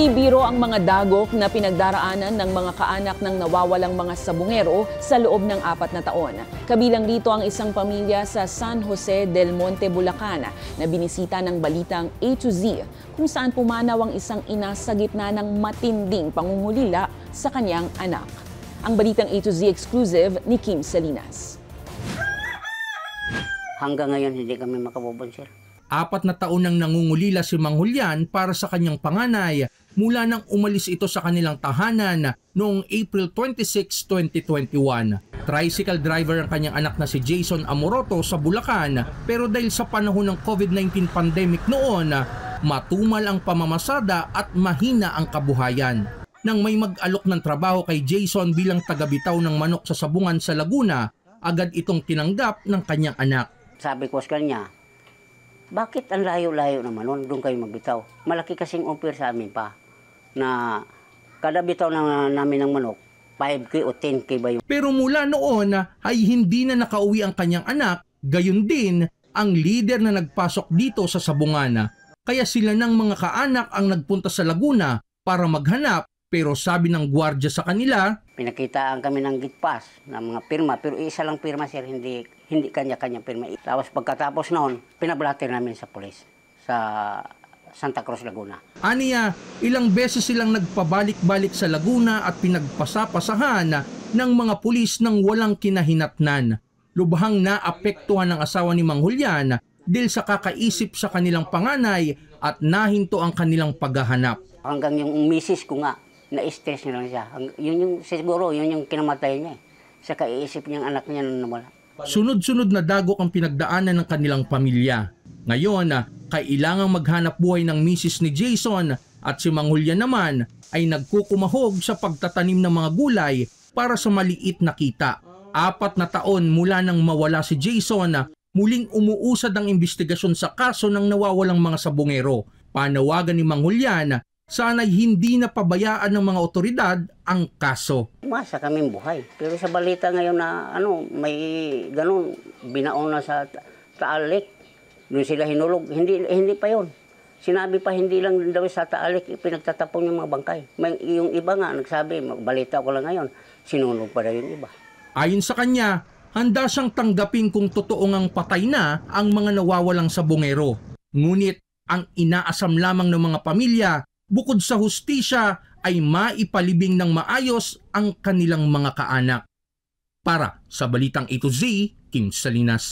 Hindi biro ang mga dagok na pinagdaraanan ng mga kaanak ng nawawalang mga sabungero sa loob ng 4 na taon. Kabilang dito ang isang pamilya sa San Jose del Monte, Bulacan na binisita ng balitang A to Z kung saan pumanaw ang isang ina sa gitna ng matinding pangungulila sa kanyang anak. Ang balitang A to Z exclusive ni Kim Salinas. Hanggang ngayon hindi kami makabubon, sir. 4 na taon nang nangungulila si Mang Julian para sa kanyang panganay mula nang umalis ito sa kanilang tahanan noong April 26, 2021. Tricycle driver ang kanyang anak na si Jason Amoroto sa Bulacan, pero dahil sa panahon ng COVID-19 pandemic noon, matumal ang pamamasada at mahina ang kabuhayan. Nang may mag-alok ng trabaho kay Jason bilang tagabitaw ng manok sa sabungan sa Laguna, agad itong tinanggap ng kanyang anak. Sabi ko sa kanya, bakit ang layo-layo naman nun? Doon kayo magbitaw. Malaki kasing offer sa amin pa na kada bitaw namin ng manok, 5K o 10K ba yun? Pero mula noon ay hindi na nakauwi ang kanyang anak, gayon din ang leader na nagpasok dito sa sabungan. Kaya sila ng mga kaanak ang nagpunta sa Laguna para maghanap, pero sabi ng gwardiya sa kanila, pinakitaan kami ng gitpas ng mga pirma, pero isa lang pirma, sir, hindi kanya-kanya pirma. Tapos pagkatapos noon, pinablatter namin sa pulis sa Santa Cruz, Laguna. Aniya, ilang beses silang nagpabalik-balik sa Laguna at pinagpasapasahan ng mga pulis ng walang kinahinatnan. Lubhang naapektuhan ng asawa ni Mang Julian dahil sa kakaisip sa kanilang panganay at nahinto ang kanilang paghahanap. Hanggang yung misis ko nga, na-stress niya lang siya. Siguro, yun yung kinamatay niya. Sa kaiisip niyang anak niya na nawala. Sunod-sunod na dagok ang pinagdaanan ng kanilang pamilya. Ngayon, kailangang maghanap buhay ng misis ni Jason at si Mang Julian naman ay nagkukumahog sa pagtatanim ng mga gulay para sa maliit na kita. 4 na taon mula nang mawala si Jason, muling umuusad ang investigasyon sa kaso ng nawawalang mga sabungero. Panawagan ni Mang Julian, sana'y hindi na pabayaan ng mga otoridad ang kaso. Umasa kaming buhay. Pero sa balita ngayon na may ganun, binaon na sa Taalik. Doon sila hinulog. Hindi pa yon. Sinabi pa hindi lang daw sa Taalik, pinagtatapon yung mga bangkay. Yung iba nga nagsabi, balita ko lang ngayon, sinunog pa daw yung iba. Ayon sa kanya, handa siyang tanggapin kung totoo ngang patay na ang mga nawawalang sabungero. Ngunit ang inaasam lamang ng mga pamilya, bukod sa hustisya ay maipalibing ng maayos ang kanilang mga kaanak. Para sa Balitang A to Z, Kim Salinas.